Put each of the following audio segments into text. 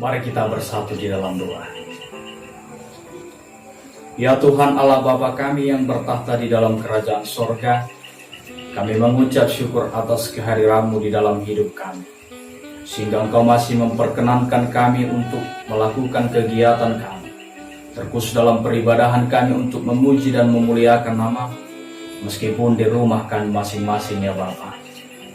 Mari kita bersatu di dalam doa. Ya Tuhan Allah Bapa kami yang bertahta di dalam kerajaan sorga, kami mengucap syukur atas kehadiran-Mu di dalam hidup kami, sehingga Engkau masih memperkenankan kami untuk melakukan kegiatan kami, terkhusus dalam peribadahan kami untuk memuji dan memuliakan nama-Mu, meskipun di rumah kami masing-masing ya Bapa.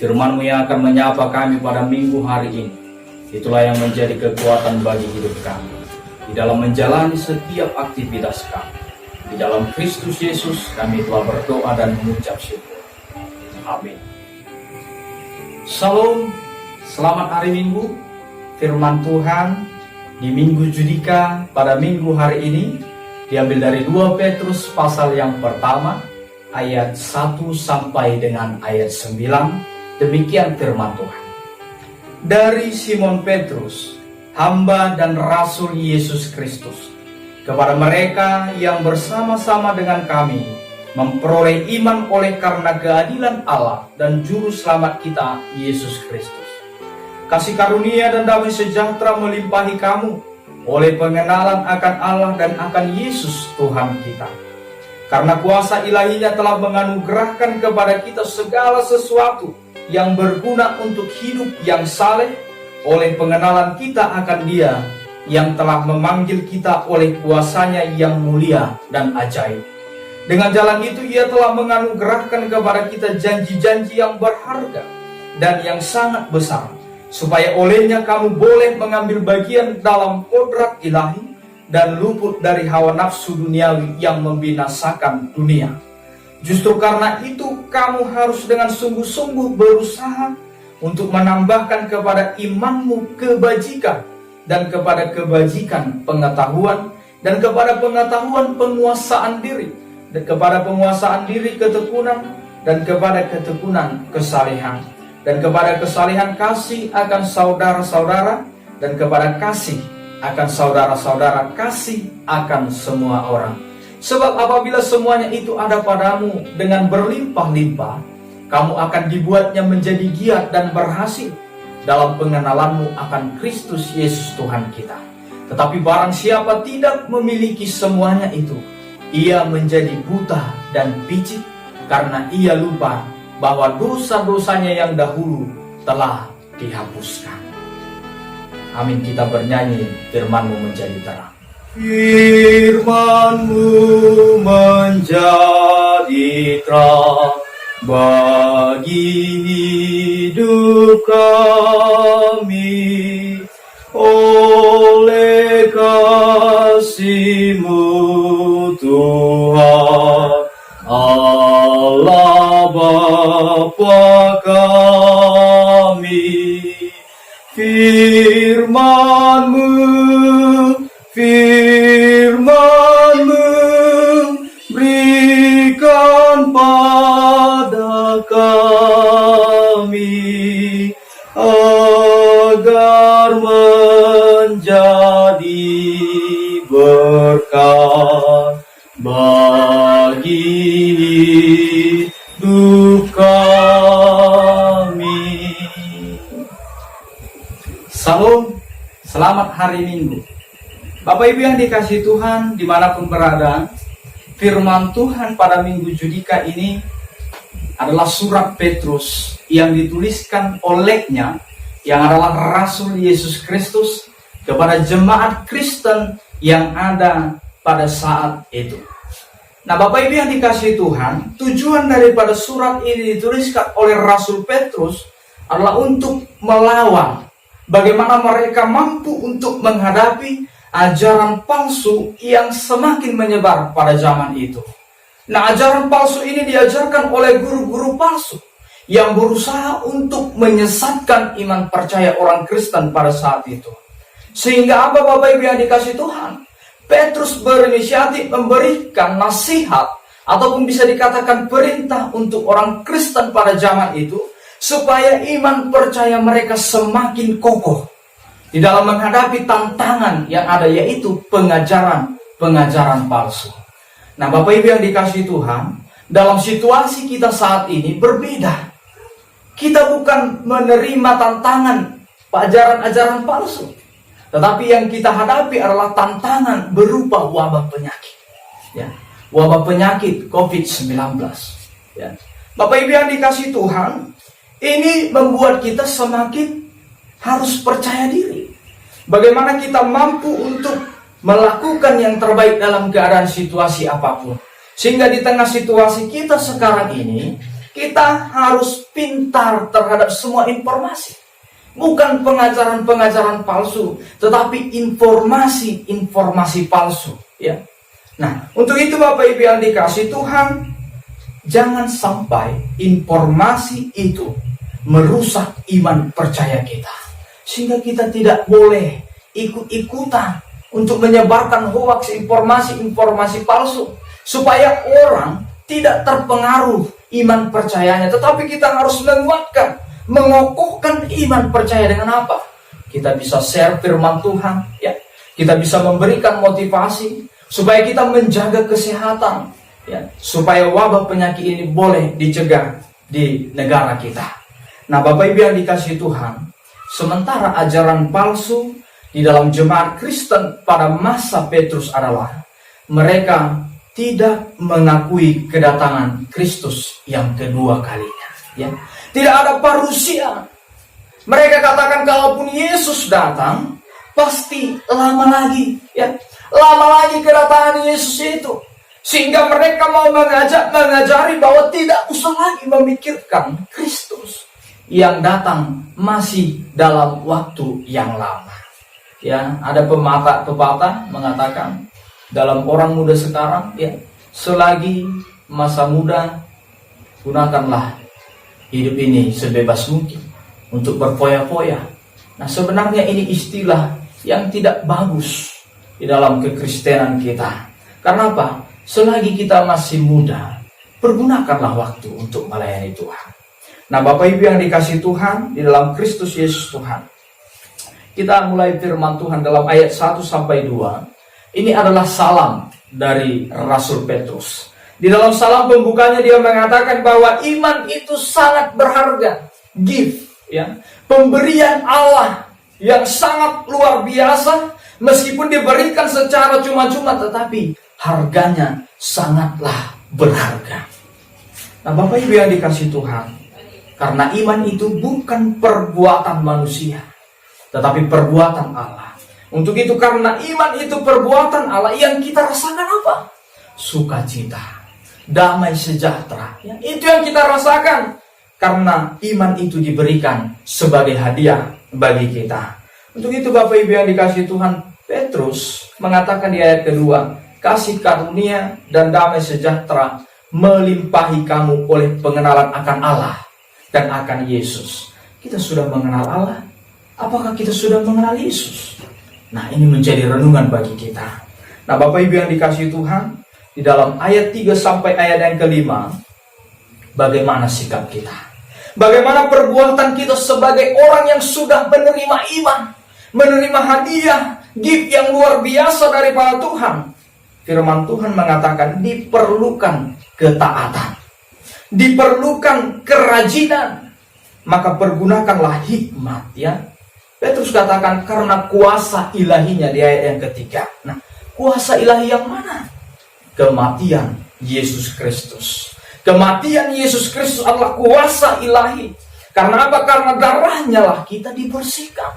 Firman-Mu yang akan menyapa kami pada minggu hari ini, itulah yang menjadi kekuatan bagi hidup kami di dalam menjalani setiap aktivitas kami. Di dalam Kristus Yesus kami telah berdoa dan mengucap syukur. Amin. Salam, selamat hari Minggu. Firman Tuhan di Minggu Judika pada minggu hari ini diambil dari 2 Petrus pasal yang pertama ayat 1 sampai dengan ayat 9. Demikian firman Tuhan. Dari Simon Petrus, hamba dan rasul Yesus Kristus, kepada mereka yang bersama-sama dengan kami memperoleh iman oleh karena keadilan Allah dan juru selamat kita Yesus Kristus. Kasih karunia dan damai sejahtera melimpahi kamu oleh pengenalan akan Allah dan akan Yesus Tuhan kita. Karena kuasa ilahinya telah menganugerahkan kepada kita segala sesuatu yang berguna untuk hidup yang saleh oleh pengenalan kita akan Dia yang telah memanggil kita oleh kuasanya yang mulia dan ajaib. Dengan jalan itu Ia telah menganugerahkan kepada kita janji-janji yang berharga dan yang sangat besar, supaya olehnya kamu boleh mengambil bagian dalam kodrat ilahi dan luput dari hawa nafsu duniawi yang membinasakan dunia. Justru karena itu kamu harus dengan sungguh-sungguh berusaha untuk menambahkan kepada imanmu kebajikan, dan kepada kebajikan pengetahuan, dan kepada pengetahuan penguasaan diri, dan kepada penguasaan diri ketekunan, dan kepada ketekunan kesalehan, dan kepada kesalehan kasih akan saudara-saudara, dan kepada kasih akan saudara-saudara kasih akan semua orang. Sebab apabila semuanya itu ada padamu dengan berlimpah-limpah, kamu akan dibuatnya menjadi giat dan berhasil dalam pengenalanmu akan Kristus Yesus Tuhan kita. Tetapi barang siapa tidak memiliki semuanya itu, ia menjadi buta dan picik karena ia lupa bahwa dosa-dosanya yang dahulu telah dihapuskan. Amin. Kita bernyanyi, firman-Mu menjadi terang. Firman-Mu menjadi terang bagi hidup kami, oleh kasih-Mu Tuhan Allah Bapa kami. Firman-Mu berikan pada kami agar menjadi berkat bagi hidup kami. Salam, selamat hari Minggu. Bapak Ibu yang dikasihi Tuhan dimanapun berada, firman Tuhan pada minggu Judika ini adalah surat Petrus yang dituliskan olehnya, yang adalah Rasul Yesus Kristus, kepada jemaat Kristen yang ada pada saat itu. Nah Bapak Ibu yang dikasihi Tuhan, tujuan daripada surat ini dituliskan oleh Rasul Petrus adalah untuk melawan bagaimana mereka mampu untuk menghadapi ajaran palsu yang semakin menyebar pada zaman itu. Nah, ajaran palsu ini diajarkan oleh guru-guru palsu yang berusaha untuk menyesatkan iman percaya orang Kristen pada saat itu. Sehingga apa Bapak Ibu yang dikasih Tuhan? Petrus berinisiatif memberikan nasihat ataupun bisa dikatakan perintah untuk orang Kristen pada zaman itu, supaya iman percaya mereka semakin kokoh di dalam menghadapi tantangan yang ada, yaitu pengajaran palsu. Nah Bapak Ibu yang dikasihi Tuhan, dalam situasi kita saat ini berbeda. Kita bukan menerima tantangan ajaran-ajaran palsu, Tetapi yang kita hadapi adalah tantangan berupa wabah penyakit. Ya, wabah penyakit COVID-19. Ya. Bapak Ibu yang dikasihi Tuhan, ini membuat kita semakin harus percaya diri. Bagaimana kita mampu untuk melakukan yang terbaik dalam keadaan situasi apapun. Sehingga di tengah situasi kita sekarang ini, kita harus pintar terhadap semua informasi. Bukan pengajaran-pengajaran palsu, tetapi informasi palsu. Ya. Nah, untuk itu Bapak Ibu yang dikasihi Tuhan, jangan sampai informasi itu merusak iman percaya kita. Sehingga kita tidak boleh ikut-ikutan untuk menyebarkan hoaks, informasi palsu. Supaya orang tidak terpengaruh iman percayanya. Tetapi kita harus menguatkan, mengokohkan iman percaya dengan apa? Kita bisa share firman Tuhan, ya. Kita bisa memberikan motivasi supaya kita menjaga kesehatan, ya. Supaya wabah penyakit ini boleh dicegah di negara kita. Nah, Bapak Ibu yang dikasihi Tuhan, sementara ajaran palsu di dalam jemaat Kristen pada masa Petrus adalah mereka tidak mengakui kedatangan Kristus yang kedua kalinya, ya. Tidak ada parusia. Mereka katakan kalaupun Yesus datang, pasti lama lagi, ya. Lama lagi kedatangan Yesus itu. Sehingga mereka mau mengajari bahwa tidak usah lagi memikirkan Kristus yang datang masih dalam waktu yang lama. Ya, ada pepatah mengatakan dalam orang muda sekarang, ya, selagi masa muda, gunakanlah hidup ini sebebas mungkin untuk berfoya-foya. Nah, sebenarnya ini istilah yang tidak bagus di dalam kekristenan kita. Karena apa? Selagi kita masih muda, pergunakanlah waktu untuk melayani Tuhan. Nah, Bapak Ibu yang dikasihi Tuhan, di dalam Kristus Yesus Tuhan, kita mulai firman Tuhan dalam ayat 1-2. Ini adalah salam dari Rasul Petrus. Di dalam salam pembukanya dia mengatakan bahwa iman itu sangat berharga. Gift, ya. Pemberian Allah yang sangat luar biasa. Meskipun diberikan secara cuma-cuma, tetapi harganya sangatlah berharga. Nah, Bapak Ibu yang dikasihi Tuhan, karena iman itu bukan perbuatan manusia, tetapi perbuatan Allah. Untuk itu karena iman itu perbuatan Allah, yang kita rasakan apa? Sukacita, damai sejahtera. Ya, itu yang kita rasakan. Karena iman itu diberikan sebagai hadiah bagi kita. Untuk itu Bapak Ibu yang dikasihi Tuhan, Petrus mengatakan di ayat kedua, kasih karunia dan damai sejahtera melimpahi kamu oleh pengenalan akan Allah dan akan Yesus. Kita sudah mengenal Allah. Apakah kita sudah mengenal Yesus? Nah, ini menjadi renungan bagi kita. Nah, Bapak Ibu yang dikasihi Tuhan, di dalam ayat 3 sampai ayat yang kelima, bagaimana sikap kita? Bagaimana perbuatan kita sebagai orang yang sudah menerima iman, menerima hadiah, gift yang luar biasa daripada Tuhan? Firman Tuhan mengatakan diperlukan ketaatan, diperlukan kerajinan, maka pergunakanlah hikmat, ya. Petrus katakan karena kuasa ilahinya di ayat yang ketiga. Nah, kuasa ilahi yang mana? Kematian Yesus Kristus. Kematian Yesus Kristus adalah kuasa ilahi. Karena apa? Karena darahnya lah kita dibersihkan.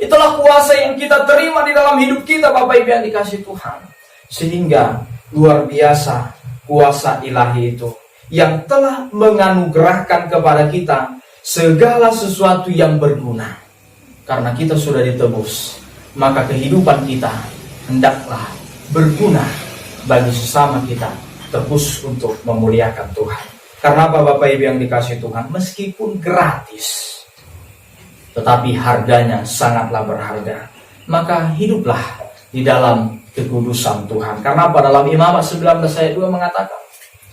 Itulah kuasa yang kita terima di dalam hidup kita, Bapak Ibu yang dikasihi Tuhan. Sehingga luar biasa kuasa ilahi itu yang telah menganugerahkan kepada kita segala sesuatu yang berguna. Karena kita sudah ditebus, maka kehidupan kita hendaklah berguna bagi sesama kita, terus untuk memuliakan Tuhan. Karena apa Bapak Ibu yang dikasihi Tuhan? Meskipun gratis, tetapi harganya sangatlah berharga. Maka hiduplah di dalam kekudusan Tuhan. Karena apa? Dalam Imamat 19 ayat 2 mengatakan,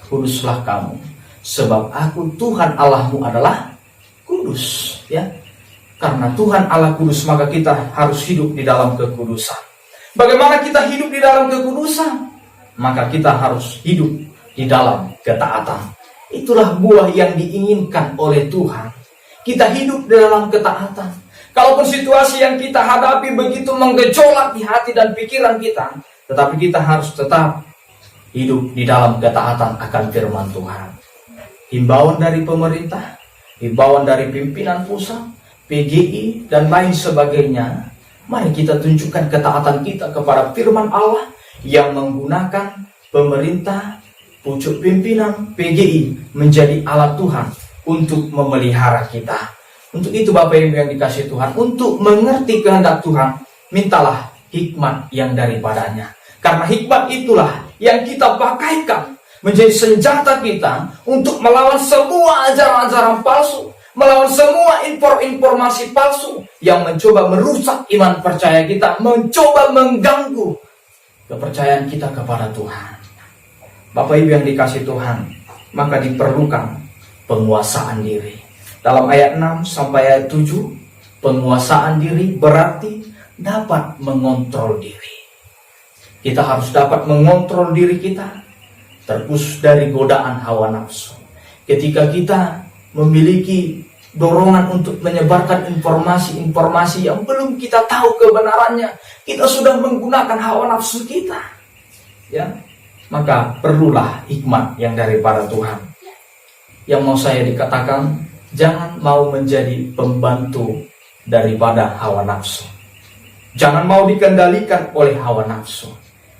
kuduslah kamu, sebab aku Tuhan Allahmu adalah kudus. Ya. Karena Tuhan Allah kudus, maka kita harus hidup di dalam kekudusan. Bagaimana kita hidup di dalam kekudusan? Maka kita harus hidup di dalam ketaatan. Itulah buah yang diinginkan oleh Tuhan. Kita hidup di dalam ketaatan. Kalaupun situasi yang kita hadapi begitu menggejolak di hati dan pikiran kita, tetapi kita harus tetap hidup di dalam ketaatan akan firman Tuhan. Himbauan dari pemerintah, himbauan dari pimpinan pusat, PGI, dan lain sebagainya. Mari kita tunjukkan ketaatan kita kepada firman Allah yang menggunakan pemerintah, pucuk pimpinan, PGI menjadi alat Tuhan untuk memelihara kita. Untuk itu Bapak Ibu yang dikasihi Tuhan, untuk mengerti kehendak Tuhan, mintalah hikmat yang daripadanya. Karena hikmat itulah yang kita pakaikan menjadi senjata kita untuk melawan semua ajaran-ajaran palsu, melawan semua informasi palsu yang mencoba merusak iman percaya kita, mencoba mengganggu kepercayaan kita kepada Tuhan. Bapak Ibu yang dikasihi Tuhan, maka diperlukan penguasaan diri. Dalam ayat 6 sampai ayat 7, penguasaan diri berarti dapat mengontrol diri. Kita harus dapat mengontrol diri kita, terpus dari godaan hawa nafsu. Ketika kita memiliki dorongan untuk menyebarkan informasi-informasi yang belum kita tahu kebenarannya, kita sudah menggunakan hawa nafsu kita, ya, maka perlulah hikmat yang daripada Tuhan. Yang mau saya dikatakan, jangan mau menjadi pembantu daripada hawa nafsu. Jangan mau dikendalikan oleh hawa nafsu.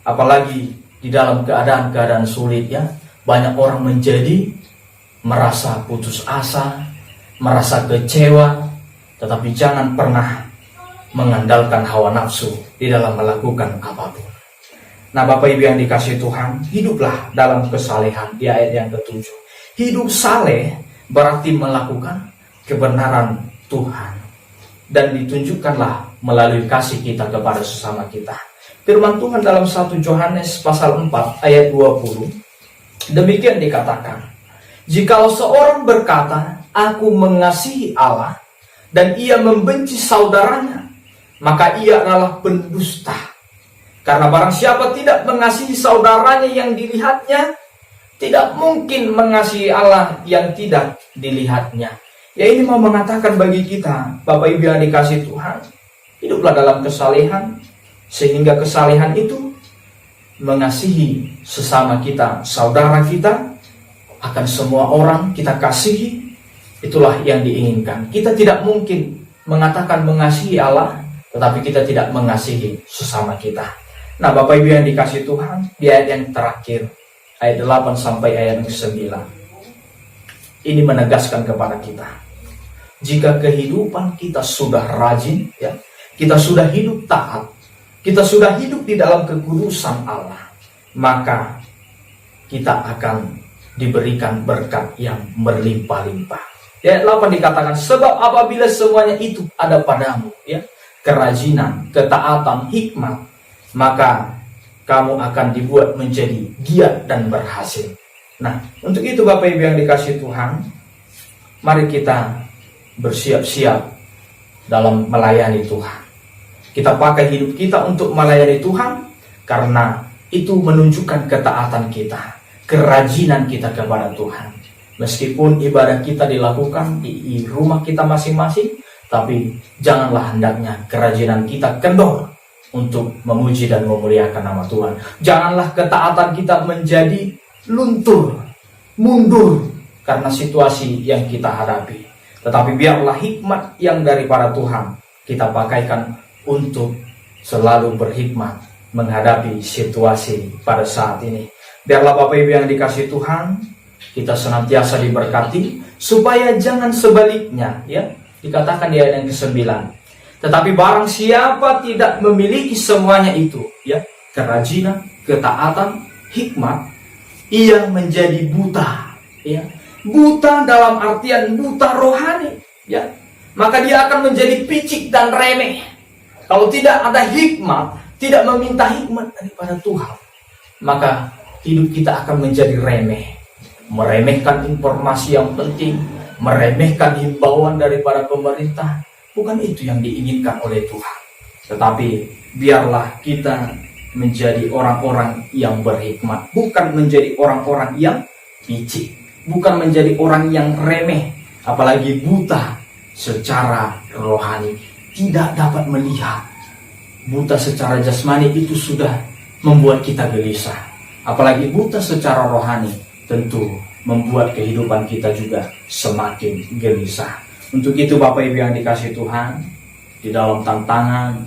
Apalagi di dalam keadaan-keadaan sulit, ya, banyak orang menjadi merasa putus asa, merasa kecewa, tetapi jangan pernah mengandalkan hawa nafsu di dalam melakukan apapun. Nah, Bapak Ibu yang dikasihi Tuhan, hiduplah dalam kesalehan di ayat yang ke-7. Hidup saleh berarti melakukan kebenaran Tuhan, dan ditunjukkanlah melalui kasih kita kepada sesama kita. Firman Tuhan dalam 1 Yohanes pasal 4 ayat 20, demikian dikatakan, jikalau seorang berkata, aku mengasihi Allah, dan ia membenci saudaranya, maka ia adalah pendusta. Karena barang siapa tidak mengasihi saudaranya yang dilihatnya, tidak mungkin mengasihi Allah yang tidak dilihatnya. Ya, ini mau mengatakan bagi kita, Bapak Ibu yang dikasihi Tuhan, hiduplah dalam kesalehan, sehingga kesalehan itu mengasihi sesama kita, saudara kita, akan semua orang kita kasihi. Itulah yang diinginkan. Kita tidak mungkin mengatakan mengasihi Allah, tetapi kita tidak mengasihi sesama kita. Nah, Bapak Ibu yang dikasihi Tuhan, di ayat yang terakhir, ayat 8 sampai ayat yang 9, ini menegaskan kepada kita, jika kehidupan kita sudah rajin, ya, kita sudah hidup taat, kita sudah hidup di dalam kekudusan Allah, maka kita akan diberikan berkat yang berlimpah-limpah. Ayat 8 dikatakan, sebab apabila semuanya itu ada padamu, ya, kerajinan, ketaatan, hikmat, maka kamu akan dibuat menjadi giat dan berhasil. Nah, untuk itu Bapak Ibu yang dikasihi Tuhan, mari kita bersiap-siap dalam melayani Tuhan. Kita pakai hidup kita untuk melayani Tuhan, karena itu menunjukkan ketaatan kita, kerajinan kita kepada Tuhan. Meskipun ibadah kita dilakukan di rumah kita masing-masing, tapi janganlah hendaknya kerajinan kita kendor untuk memuji dan memuliakan nama Tuhan. Janganlah ketaatan kita menjadi luntur, mundur karena situasi yang kita hadapi. Tetapi biarlah hikmat yang daripada Tuhan kita pakaikan untuk selalu berhikmat menghadapi situasi pada saat ini. Biarlah Bapak Ibu yang dikasihi Tuhan, kita senantiasa diberkati, supaya jangan sebaliknya, ya, dikatakan di ayat yang ke-9. Tetapi barang siapa tidak memiliki semuanya itu, ya, kerajinan, ketaatan, hikmat, ia menjadi buta, ya. Buta dalam artian buta rohani, ya. Maka dia akan menjadi picik dan remeh. Kalau tidak ada hikmat, tidak meminta hikmat daripada Tuhan, maka hidup kita akan menjadi remeh. Meremehkan informasi yang penting, meremehkan himbauan daripada pemerintah. Bukan itu yang diinginkan oleh Tuhan. Tetapi biarlah kita menjadi orang-orang yang berhikmat, bukan menjadi orang-orang yang picik, bukan menjadi orang yang remeh, apalagi buta secara rohani. tidak dapat melihat. Buta secara jasmani itu sudah membuat kita gelisah. Apalagi buta secara rohani tentu membuat kehidupan kita juga semakin gelisah. Untuk itu Bapak Ibu yang dikasihi Tuhan, di dalam tantangan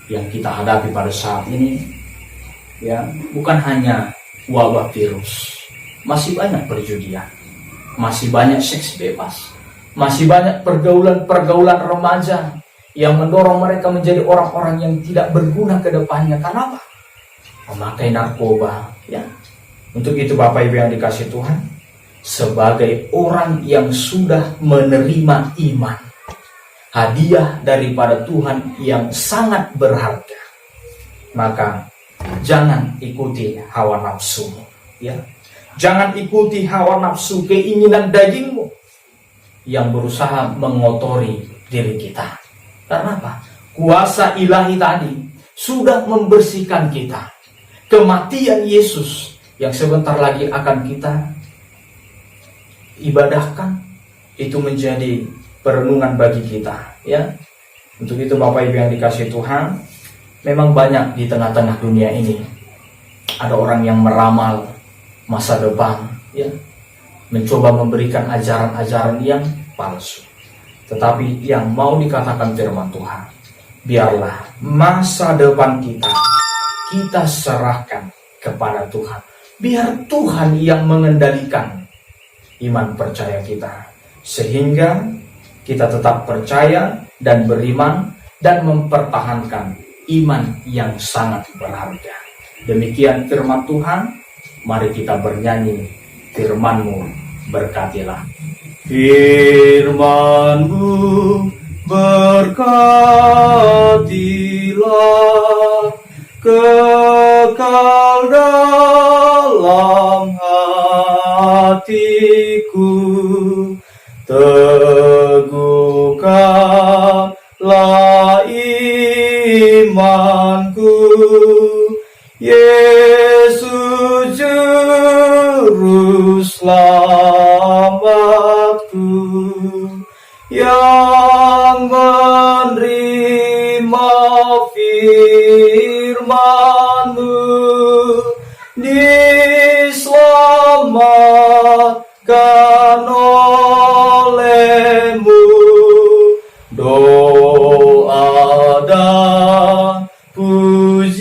yang kita hadapi pada saat ini, ya, bukan hanya wabah virus, masih banyak perjudian, masih banyak seks bebas, masih banyak pergaulan remaja yang mendorong mereka menjadi orang-orang yang tidak berguna ke depannya. Karena apa? Memakai narkoba, ya. Untuk itu Bapak Ibu yang dikasihi Tuhan, sebagai orang yang sudah menerima iman, hadiah daripada Tuhan yang sangat berharga, maka jangan ikuti hawa nafsumu, ya. Jangan ikuti hawa nafsu, keinginan dagingmu yang berusaha mengotori diri kita. Karena apa? Kuasa ilahi tadi sudah membersihkan kita. Kematian Yesus yang sebentar lagi akan kita ibadahkan itu menjadi perenungan bagi kita, ya. Untuk itu Bapak Ibu yang dikasihi Tuhan, memang banyak di tengah-tengah dunia ini ada orang yang meramal masa depan, ya, mencoba memberikan ajaran-ajaran yang palsu. Tetapi yang mau dikatakan firman Tuhan, biarlah masa depan kita serahkan kepada Tuhan. Biar Tuhan yang mengendalikan iman percaya kita, sehingga kita tetap percaya dan beriman dan mempertahankan iman yang sangat berharga. Demikian firman Tuhan. Mari kita bernyanyi, firman-Mu berkatilah. Firman-Mu berkatilah, kekal dalam hatiku, teguhkanlah imanku. Yesus juru selamatku, yang menerima firman-Mu, diselamatkan oleh-Mu. Doa dan pujianku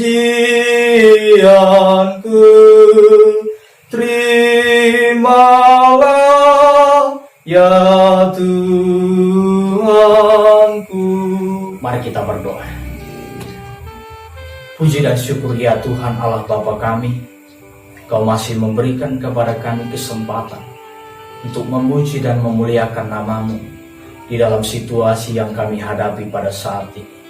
terimalah ya Tuhanku. Mari kita berdoa. Puji dan syukur ya Tuhan Allah Bapa kami, Kau masih memberikan kepada kami kesempatan untuk memuji dan memuliakan nama-Mu di dalam situasi yang kami hadapi pada saat ini.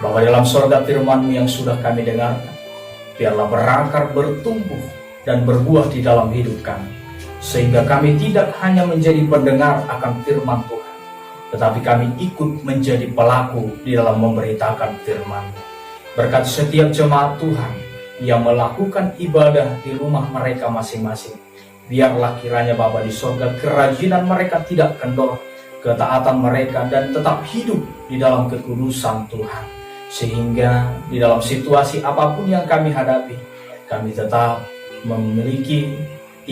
Bahwa dalam surga firman-Mu yang sudah kami dengarkan, biarlah berakar, bertumbuh, dan berbuah di dalam hidup kami. Sehingga kami tidak hanya menjadi pendengar akan firman Tuhan, tetapi kami ikut menjadi pelaku di dalam memberitakan firman-Mu. Berkat setiap jemaat Tuhan yang melakukan ibadah di rumah mereka masing-masing, biarlah kiranya Bapa di surga kerajinan mereka tidak kendor, ketaatan mereka dan tetap hidup di dalam kekudusan Tuhan. Sehingga di dalam situasi apapun yang kami hadapi, kami tetap memiliki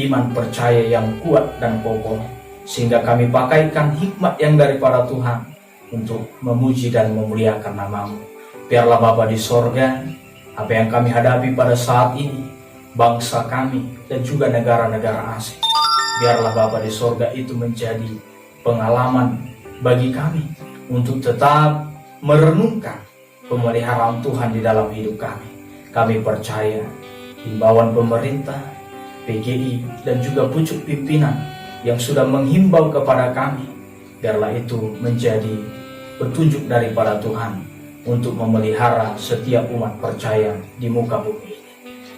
iman percaya yang kuat dan kokoh, sehingga kami pakaikan hikmat yang daripada Tuhan untuk memuji dan memuliakan nama-Mu. Biarlah Bapa di sorga, apa yang kami hadapi pada saat ini, bangsa kami dan juga negara-negara asing, biarlah Bapa di sorga itu menjadi pengalaman bagi kami untuk tetap merenungkan pemeliharaan Tuhan di dalam hidup kami. Kami percaya himbauan pemerintah, PGI, dan juga pucuk pimpinan yang sudah menghimbau kepada kami, biarlah itu menjadi petunjuk daripada Tuhan untuk memelihara setiap umat percaya di muka bumi ini.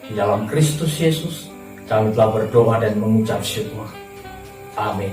Di dalam Kristus Yesus, kami telah berdoa dan mengucap syukur. Amin.